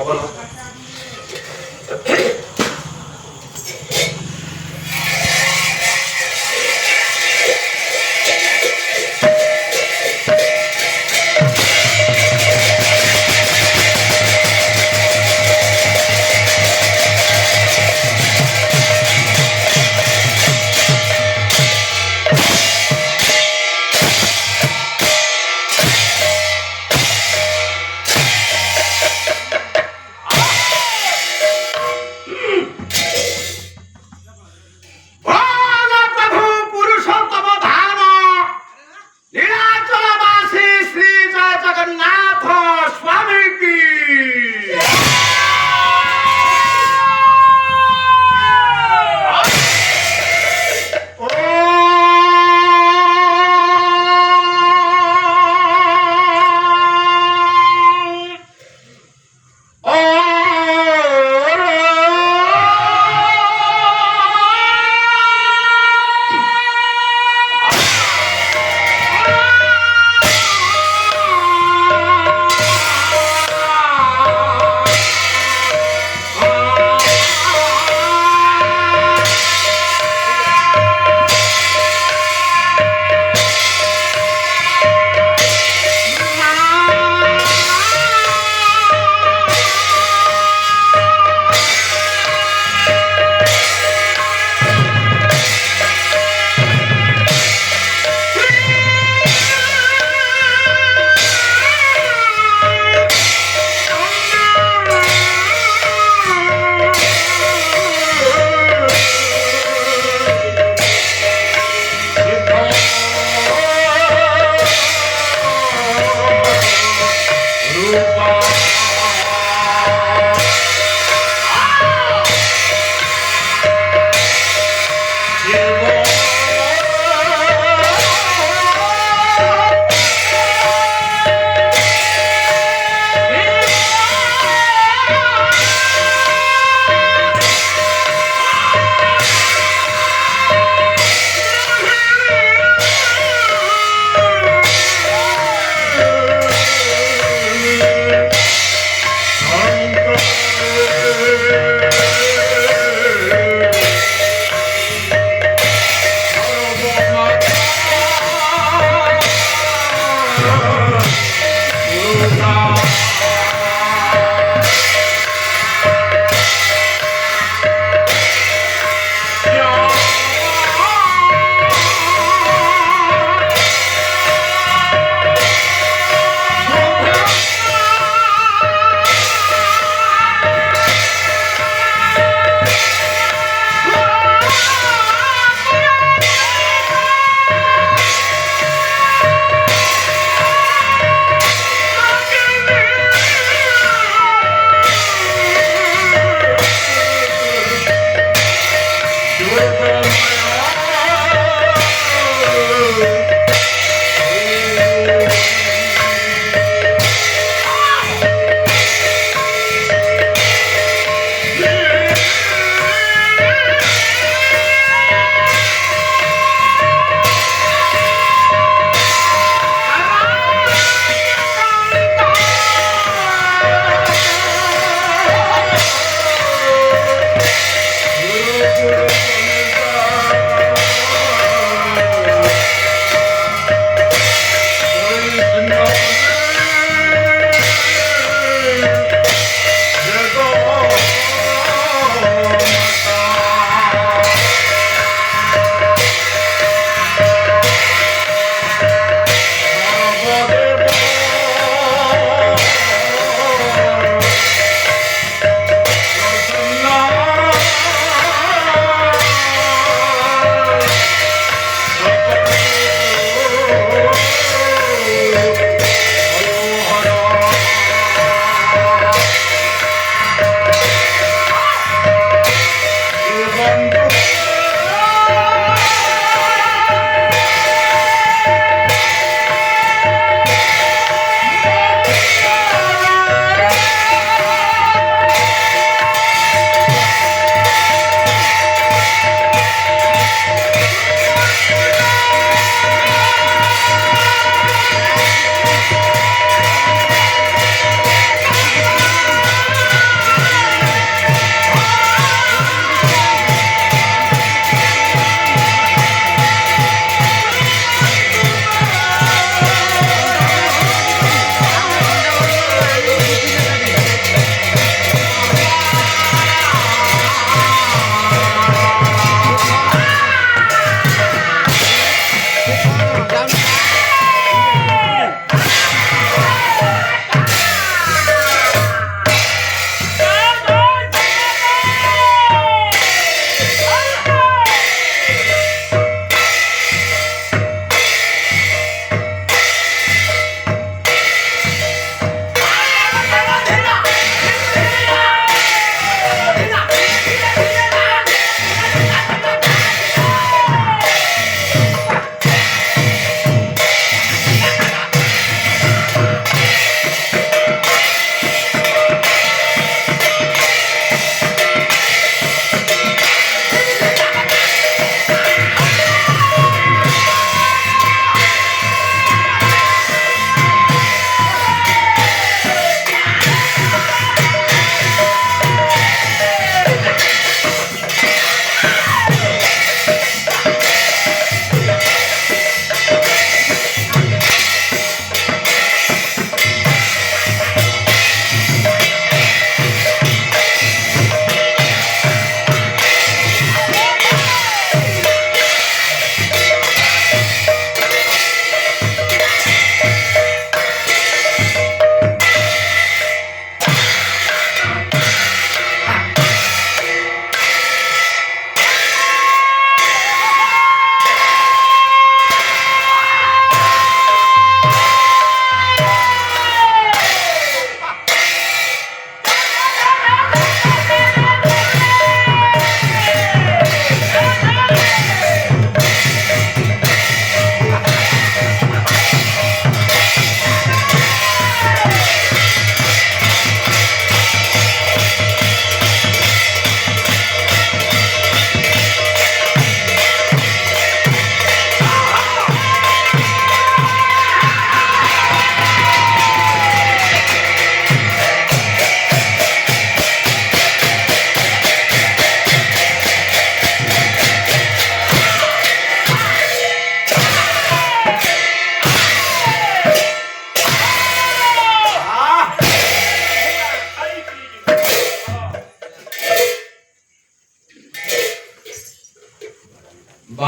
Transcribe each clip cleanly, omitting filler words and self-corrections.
आ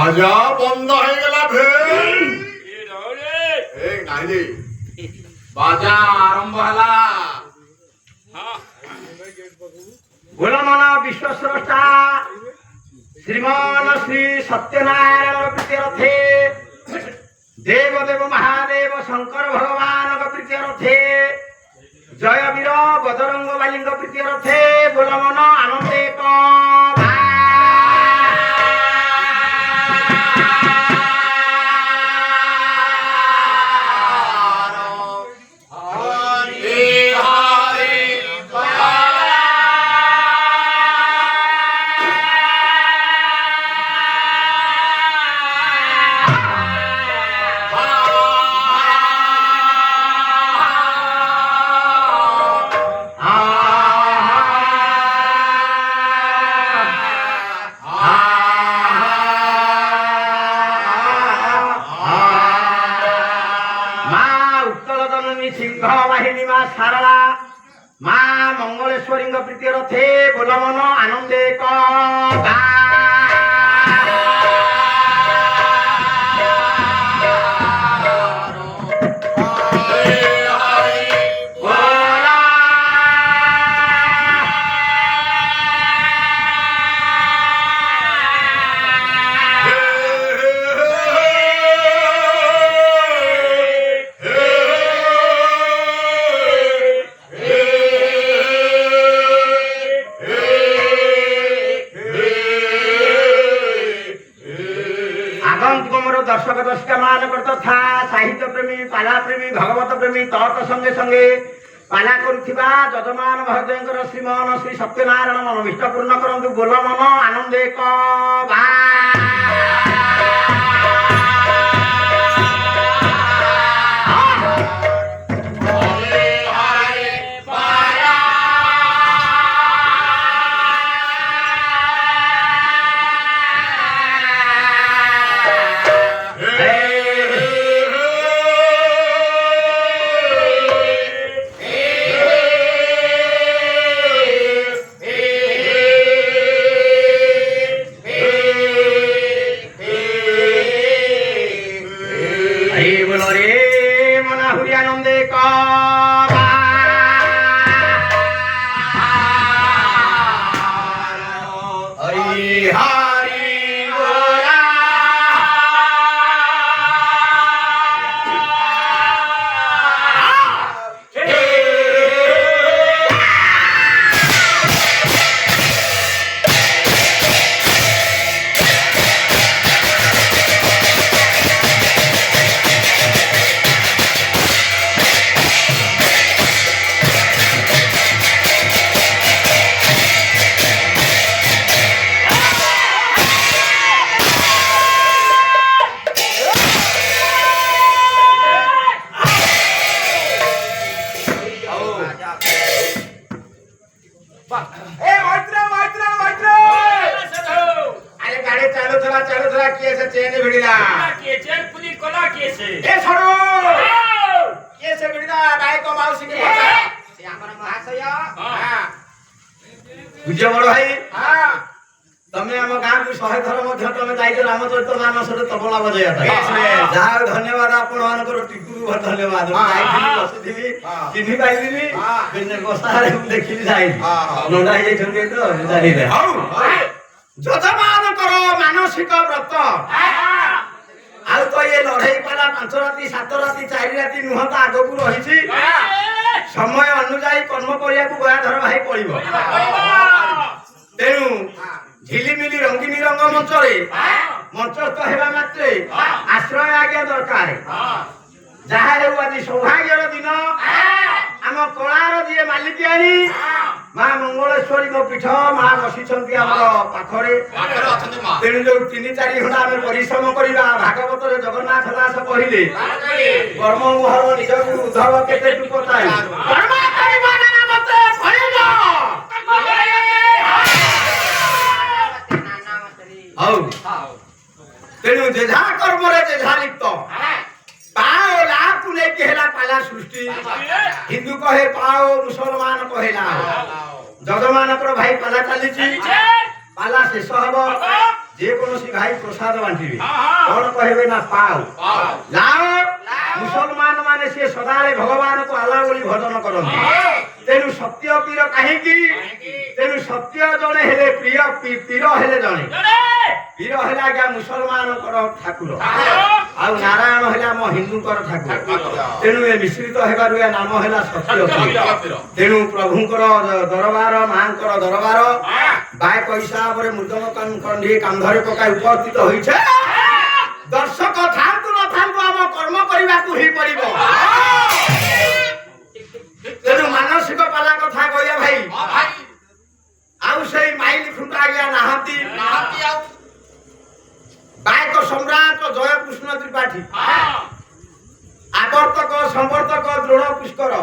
বাজা বন্ধ হয়ে গেল নাইলে বাজা আরম্ভ হলা গোলমন বিশ্বস্রষ্টা শ্রীমান শ্রী সত্যনারায়ণ প্রীত্যর্থে দেবদেব মহাদেব শঙ্কর ভগবান প্রীত্যর্থে জয় বীর বজরঙ্গ বালিঙ্গ প্রীত্যর্থে গোলমন আনন্দে सिंह बाहिनी मा सारला मा मंगलेश्वरी प्रीत्यर्थे गोलमन आनंदे दर्शक दर्शिका मान तथा साहित्य प्रेमी पाला प्रेमी भगवत प्रेमी तर्क संगे संगे पाला करुथिबा जजमान महोदय श्रीमान श्री सत्यनारायण मनोभीष्ट पूर्ण करंतु गोलमन आनंदे पूज्य बड़ भाई तमे आम गाँव को 100 थर तमे जाइए रामचरित मानस तबला बजाइया जहाँ धन्यवाद आपण मानकर टिकुरु धन्यवाद बसी चिन्ह पाइली बसारे देखी जाई नंदा जजमान मानसिक व्रत आउ तो ये लड़ाई पाला 5 राति 7 राति 4 राति नुह तो आग को रही समय अनुजाई कर्म करिया गयाधर भाई पड़ो तेणु झिलिमिली रंगीनी रंग मंचरे मंचस्थ हेबा मात्रे आश्रय आज्ञा दरकार जहाँ आज सौभाग्यर दिन आम कलार जी मालिकियाणी माँ मंगलेश्वरी पीठ माँ बसी पाखरे तेणु जो 3-4 घंटा आम परिश्रम करवा भागवत जगन्नाथ दास कहले कर्म मुहर निज उद्धव केते टुकताई तेणु जेझा कर्म जेझा लिप्त पाओ लाभ लेके हेला पाला सृष्टि हिंदू कहे पाओ मुसलमान कहे ला जजमान भाई पाला चली पाला शेष हम ଯେକୌଣସି ଭାଇ ପ୍ରସାଦ ବାଣ୍ଟିବେ କଣ କହିବେ ନା ପାଉ ଲାଅ। ମୁସଲମାନ ମାନେ ସିଏ ସଦାବେଳେ ଭଗବାନଙ୍କୁ ଆଲ୍ଲାହ ବୋଲି ଭଜନ କରନ୍ତି। ତେଣୁ ସତ୍ୟ ପୀର କାହିଁକି? ତେଣୁ ସତ୍ୟ ଜଣେ ହେଲେ ପ୍ରିୟ ପୀର ହେଲେ ଜଣେ। ପୀର ହେଲେ ଆଜ୍ଞା ମୁସଲମାନଙ୍କର ଠାକୁର, ଆଉ ନାରାୟଣ ହେଲେ ଆମ ହିନ୍ଦୁଙ୍କର ଠାକୁର। ତେଣୁ ଏ ମିଶ୍ରିତ ହେବାରୁ ଏ ନାମ ହେଲା ସତ୍ୟ ପୀର। ତେଣୁ ପ୍ରଭୁଙ୍କର ଦରବାର, ମାଙ୍କର ଦରବାର ବାଏ ପଇସା ପରେ ମୃଦଙ୍ଗ କଣ୍ଢି କାନ୍ଧରେ ପକାଇ ଉପସ୍ଥିତ ହୋଇছে। ଦର୍ଶକ ଥାନ୍ତୁ ନଥାନ୍ତୁ ଆମ କର୍ମ କରିବାକୁ ହିଁ ପଡିବ। ତେଣୁ ମାନସିକ ପାଲା କଥା କହିବା ଭାଇ, ଆଉ ସେଇ ମାଇଲ ଖୁଣ୍ଟ ଆଜ୍ଞା ନାହାନ୍ତି। ଗାୟକ ସମ୍ରାଟ ଜୟକୃଷ୍ଣ ତ୍ରିପାଠୀ, ଆବର୍ତ୍ତକ ସମ୍ବର୍ତ୍ତକ ଦୃଢ ପୁଷ୍କର,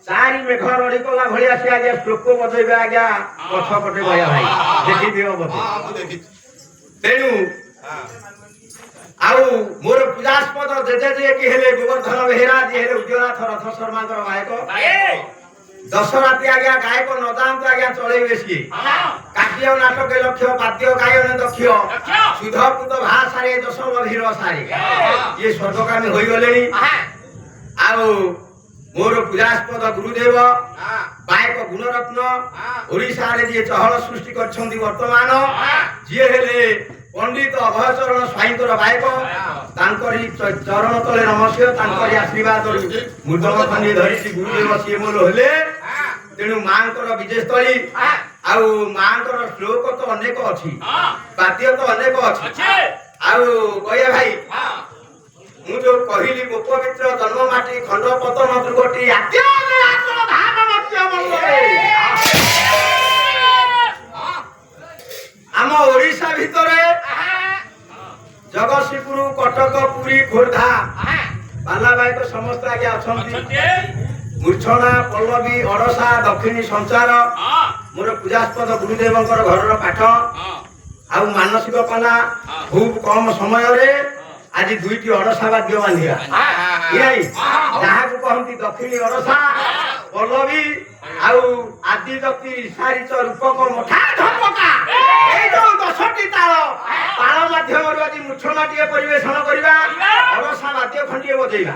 ଚାରି ମେଘ ରଡି କଲା ଭଳିଆ ସେ ଆଜ୍ଞା ଶ୍ଲୋକ ବଜେଇବେ ଆଜ୍ଞା ପଛ ପଟେ ଗୟା ଭାଇ ଦେଖିଦିଅ ବୋଧେ। ତେଣୁ ଆଉ ମୋର ପୂଜାସ୍ପଦ ଜେଜେ ଯିଏକି ହେଲେ ଗୋବର୍ଦ୍ଧନ ବେହେରା, ଯିଏ ହେଲେ ଉଦ୍ୟନାଥ ରଥ ଶର୍ମାଙ୍କର ଗାୟକ। ଦଶରାତି ଆଜ୍ଞା ଗାୟକ ନ ଯାଆନ୍ତୁ ଆଜ୍ଞା ଚଳେଇବେ ସିଏ। କାବ୍ୟ ନାଟକ ଲକ୍ଷ୍ୟ, ବାଦ୍ୟ ଗାୟନ ଦକ୍ଷ, ସୁଧ ପୁତ ଭାଷାରେ ଯଶ ଗଭୀର ସାରେ, ଇଏ ସ୍ୱର୍ଗକାମୀ ହୋଇଗଲେଣି। ଆଉ ମୋର ପୂଜାସ୍ପଦ ଗୁରୁଦେବ ଗାୟକ ଗୁଣରତ୍ନ, ଓଡ଼ିଶାରେ ଯିଏ ଚହଳ ସୃଷ୍ଟି କରିଛନ୍ତି ବର୍ତ୍ତମାନ, ଯିଏ ହେଲେ ପଣ୍ଡିତ ଅଭୟଚରଣ ସ୍ୱାଇଁଙ୍କର ଗାୟକ। ତାଙ୍କରି ଚରଣ ତଳେ ନମସ୍ୟ, ତାଙ୍କରି ଆଶୀର୍ବାଦରୁ ମୃଦଙ୍ଗ ଖଣ୍ଡି ଧରିଛି ଗୁରୁଦେବ ସିଏ ମୋର ହେଲେ। ତେଣୁ ମାଙ୍କର ବିଜୟସ୍ଥଳୀ, ଆଉ ମାଙ୍କର ଶ୍ଲୋକ ତ ଅନେକ ଅଛି, ବାଦ୍ୟ ତ ଅନେକ ଅଛି। ଆଉ କହିବା ଭାଇ, ମୁଁ ଯୋଉ କହିଲି ମୋ ପବିତ୍ର ଜନ୍ମ ମାଟି ଖଣ୍ଡ ପତନ ଦୁର୍ଗଟି ଆମ ଓଡ଼ିଶା ଭିତରେ ଜଗତସିଂହପୁର, କଟକ, ପୁରୀ, ଖୋର୍ଦ୍ଧା ବାଲାବାଇ ତ ସମସ୍ତେ ଆଜ୍ଞା ଅଛନ୍ତି। ମୂର୍ଚ୍ଛନା, ପଲ୍ଲବୀ, ଅଡସା, ଦକ୍ଷିଣୀ ସଞ୍ଚାର ମୋର ପୂଜାସ୍ପଦ ଗୁରୁଦେବଙ୍କର ଘରର ପାଠ। ଆଉ ମାନସିକ ପାଲା ଖୁବ୍ କମ ସମୟରେ ଆଜି ଦୁଇଟି ଅଡସା ବାଦ୍ୟ ବାନ୍ଧିବା, ଯାହାକୁ କହନ୍ତି ଦକ୍ଷିଣୀ ଅଡସା, ପଲ୍ଲବୀ ଆଉ ଆଦି ଦତି ସାରିଚ ରୂପକ ମଠା ଧପକା। ଏଇ ଯୋଉ 10ଟି ତାଳ ମାଧ୍ୟମରୁ ଆଜି ମୂର୍ଚ୍ଛନାଟିଏ ପରିବେଷଣ କରିବା, ଅଡସା ବାଦ୍ୟ ଖଣ୍ଡିଏ ବଜେଇବା।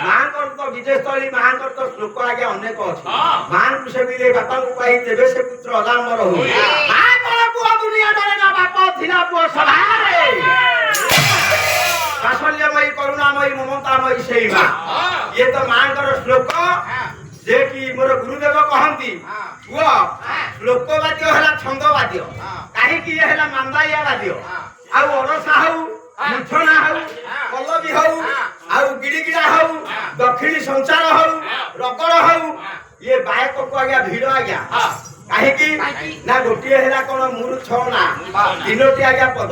ମାଙ୍କର ତ ବିଜୟସ୍ଥଳୀ, ମାଙ୍କର ତ ଶ୍ଲୋକ ଆଜ୍ଞା ଅନେକ ଅଛି। ମାଙ୍କୁ ସେବିଲେ ବାପାଙ୍କୁ ପାଇ ତେବେ ସେ ପୁତ୍ର ଅଜାମର ହୁଏ। ମା ତୋର ପୁଅ ଦୁନିଆ ଡରେ ନା, ବାପ ଥିଲା ପୁଅ ସଭାରେ। ବାତ୍ସଲ୍ୟମୟୀ, କରୁଣାମୟୀ, ମମତାମୟୀ ସେଇ ମା। ଇଏ ତ ମାଙ୍କର ଶ୍ଲୋକ, ଯେ କି ମୋର ଗୁରୁଦେବ କହନ୍ତି ପୁଅ ଶ୍ଲୋକ ବାଦ୍ୟ ହେଲା ଛନ୍ଦ ବାଦ୍ୟ। କାହିଁକି ଇଏ ହେଲା ମାନ୍ଦାଇଆ ବାଦ୍ୟ। ଆଉ ଅଡସା ହଉ, ମୂର୍ଚ୍ଛନା ହଉ, ପଲ୍ଲବୀ ହଉ, ଆଉ ଗିଡ଼ିଗିଡ଼ା ହଉ, ଦକ୍ଷିଣୀ ସଞ୍ଚାର ହଉ, ରଗଡ଼ ହଉ, ଇଏ ବାୟକକୁ ଆଜ୍ଞା ଭିଡ଼ ଆଜ୍ଞା। କାହିଁକି ନା ଗୋଟିଏ ହେଲା କଣ ମୂର୍ଚ୍ଛନା, ତିନୋଟି ଆଜ୍ଞା ପଦ।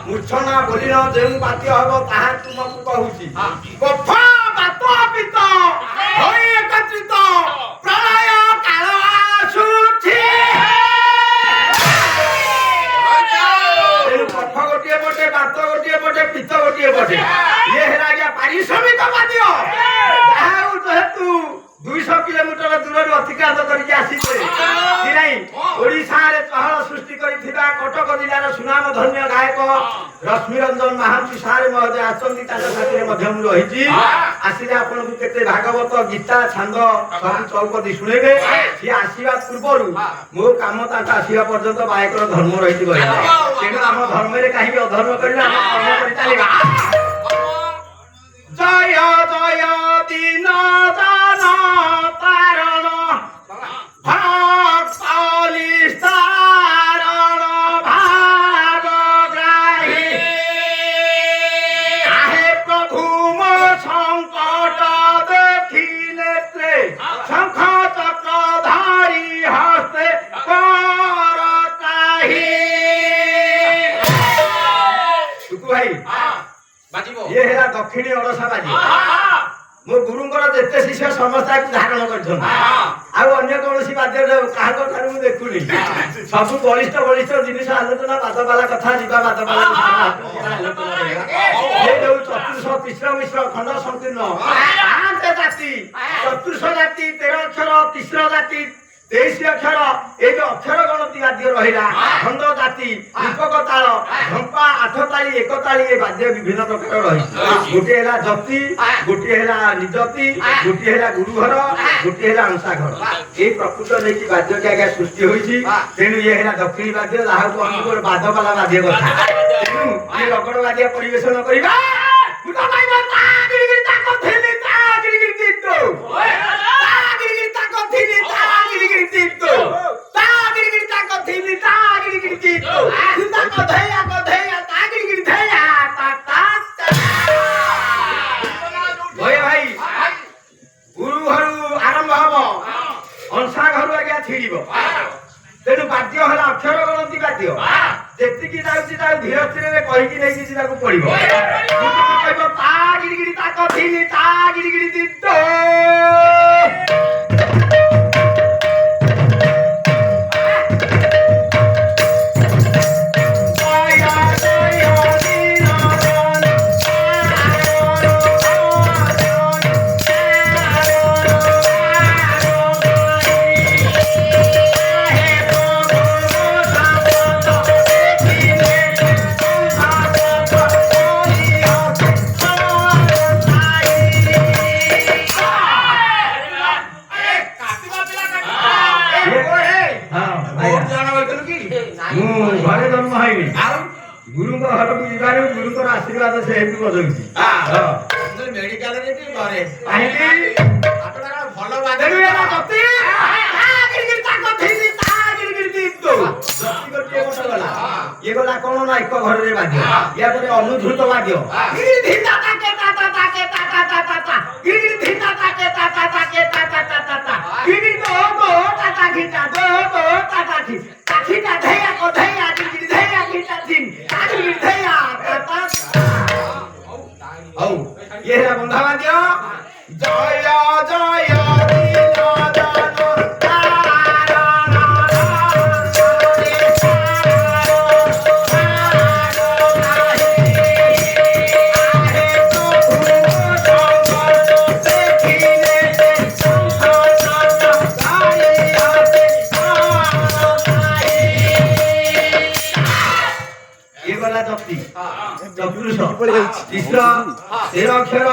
ମୂର୍ଚ୍ଛନା ବୋଲିନ ଯେଉଁ ବାଦ୍ୟ ହବ ତାହା ତୁମକୁ କହୁଛି। କଫ ବାତ ପିତ ହୋଇ ଏକତ୍ରିତ ପ୍ରଳୟ କାଳ ଆସୁଛି। ତେଣୁ କଫ ଗୋଟିଏ ପଟେ, ବାତ ଗୋଟିଏ ପଟେ, ପିତ ଗୋଟିଏ ପଟେ, ଇଏ ହେଲା ଆଜ୍ଞା ପାରିଶ୍ରମିକ ବାଦ୍ୟ। ଯାହା ଯେହେତୁ 200 କିଲୋମିଟର ଦୂରରୁ ଅତିକ୍ରାନ୍ତ କରିକି ଆସିছে, ଓଡ଼ିଶାରେ ଚହଳ ସୃଷ୍ଟି କରିଥିବା କଟକ ଜିଲ୍ଲାର ସୁନାମ ଧନ୍ୟ ଗାୟକ ରଶ୍ମିରଞ୍ଜନ ମହାନ୍ତି ସାର୍ ମହୋଦୟ ଆସିଛନ୍ତି। ତାଙ୍କ ସାଥିରେ ମଧ୍ୟ ମୁଁ ରହିଛି। ଆସିଲେ ଆପଣଙ୍କୁ କେତେ ଭାଗବତ, ଗୀତା, ଛାନ୍ଦ ସବୁ ଚୌପଦୀ ଶୁଣେଇବେ। ସିଏ ଆସିବା ପୂର୍ବରୁ ମୋ କାମ ତାଙ୍କ ଆସିବା ପର୍ଯ୍ୟନ୍ତ ଗାୟକର ଧର୍ମ ରହିଛି କହିଲେ। ତେଣୁ ଆମ ଧର୍ମରେ କାହିଁକି ଅଧର୍ମ କରିବା, ଆମେ କର୍ମ କରି ଚାଲିବା। ଜୟ ଜୟ ଦିନ ଦାନ ତାରଣ ଭକ୍ତଲିସ୍ତାରଣ ଭାବଗ୍ରାହୀ। ଆହେ ପ୍ରଭୁ ମୋ ସଂକଟ ଦେଖି ନେତ୍ରେ, ଶଙ୍ଖ ଚକ୍ର ଧରି ହସ୍ତେ କର ତ୍ରାହି। ଟୁକୁ ଭାଇ ଇଏ ହେଲା ଦକ୍ଷିଣୀ ଅଡସା ବାଜି। ମୋ ଗୁରୁଙ୍କର ଯେତେ ଶିଷ୍ୟ ସମସ୍ତେ ଧାରଣ କରିଛନ୍ତି। ଆଉ ଅନ୍ୟ କୌଣସି ବାଦ୍ୟ କାହାଙ୍କ ଠାରୁ ମୁଁ ଦେଖୁନି। ସବୁ ବଳିଷ୍ଠ ବଳିଷ୍ଠ ଜିନିଷ ଆଲୋଚନା, ବାଦବାଲା କଥା ଯିବା, ବାଦବାଲା ଯୋଉ ଚତୁର୍ଶ ତିସ୍ର ମିଶ୍ର ଖଣ୍ଡ ସଂକୀର୍ଣ୍ଣ 5 ଜାତି, ଚତୁର୍ଶ ଜାତି 13 ଅକ୍ଷର, ତିସ୍ର ଜାତି 23 ଅକ୍ଷର এই যে অক্ষর গণতি বাদ্য রহিলা খন্ড জাতি দীপক তাল ঝম্পা আঠ তালি এক তালি এই বাদ্য বিভিন্ন প্রকার রহিছে গোটে হেলা জতি গোটে হেলা নিজতি গোটে হেলা গুরুঘর গোটে হেলা অংশাঘর এই প্রকৃত নেকি বাদ্যটি আগে সৃষ্টি হয়েছি তেণু ইয়ে হেলা দক্ষিণী বাদ্য যাহাକୁ আমি গোটে বাদবালা বাদ্য কথা তেণু এই রগড় বাদ্য পরিবেশন করিবা গুটা পাইবা তা গিরি তা কথিনি তা গিরি দিতো तेणु बाद्य है अक्षर गणती बाद्य जेतिकी जाऊँगी धीरे धीरे कहीकि नहीं जाको पड़ो घरे जन्म है गुरु घर को जीवार गुरु आशीर्वाद से बजाऊँगी मेडिकल ये गला कौन ना एक घर में बाध्य या अनुद्रुत बाध्य ये है बंधा बाध्य जय जय अक्षर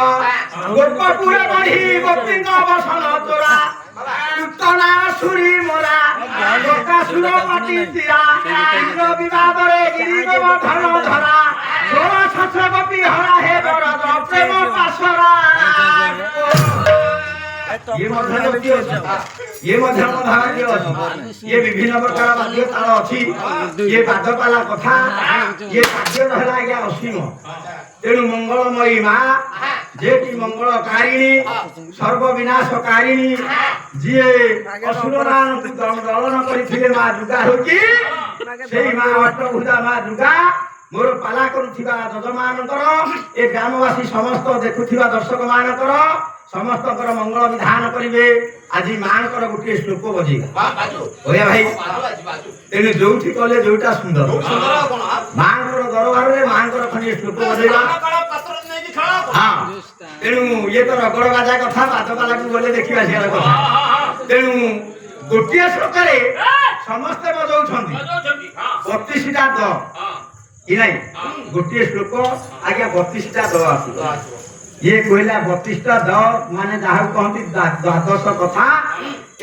गोपपुर बढ़ी गोपी बसन तोरा उत्तना सुरी मोरा लोकासुर पाटी तीरा इंद्र विवाद गिरी गोवर्धन धरा सोल शश गोपी हरा हे बरद प्रेम पाशरा ये ये विभिन्न प्रकार बाद्य ताल अच्छी ये बादपाला कथा ये बाद्य रहा आज्ञा असीम तेणु मंगलमयी माँ जेटी मंगलकारिणी सर्वविनाशकारिणी जी असुर दलन करथिले माँ दुर्गा होकी सेही माँ अष्टभुजा माँ दुर्गा मोर पाला करुथिबा जजमानकर ए ग्रामवासी समस्त देखुथिबा दर्शक मानकर समस्त मंगल विधान करेंगे आज माँ गोटे श्लोक बजेगा भैया भाई तेणु जो कले जोटा सुंदर माँ दरबार में माँ खंडे श्लोक बजेगा हाँ तेणु ये तो रगड़ बाजा कथा बादपाला को गले देखा से कथा तेणु गोटे श्लोक समस्ते बजाऊँ 32टा द कि नहीं गोटे श्लोक आज्ञा 32टा द आस ये कहला 32टा द माने जहाँ कहती द्वादश कथा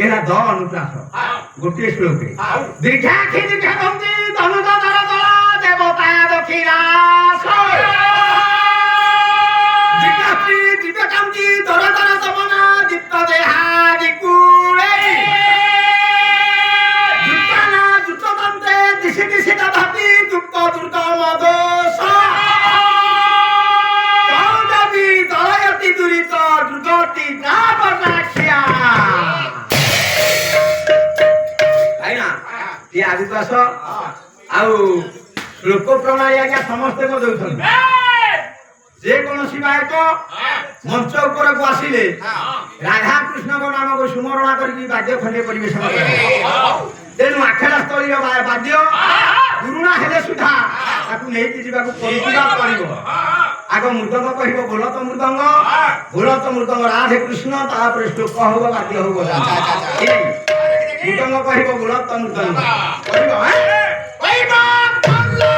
एला द अनुप्रास गोटे श्लोक दीर्घाक्षी दीर्घागंती धनुधर दला देवता दक्षिणास दीर्घाक्षी दीर्घकांती धर धर दमना दीप्त देहा दिकुळे दुर्गाना दुर्गदंते दिशि दिशि दधति दुप्त दुर्ग मदोष श्लोक प्रणाली आज्ञा समस्ते बजाऊँ जेकोसी गायक मंच उपर को आसिले राधा कृष्ण नाम को सुमरणा करके बाद्य खंडे परिवेशन तेणु आखेड़ा स्थल बाद्य गुरुना हेले सुधा नहीं आग मृदंग कह बोलत मृदंग राधे कृष्ण तापर श्लोक हो बाद्य हो ମୃଦଙ୍ଗ କହିବ ଗୁଣତ୍ତ ମୃଦଙ୍ଗ କହିବ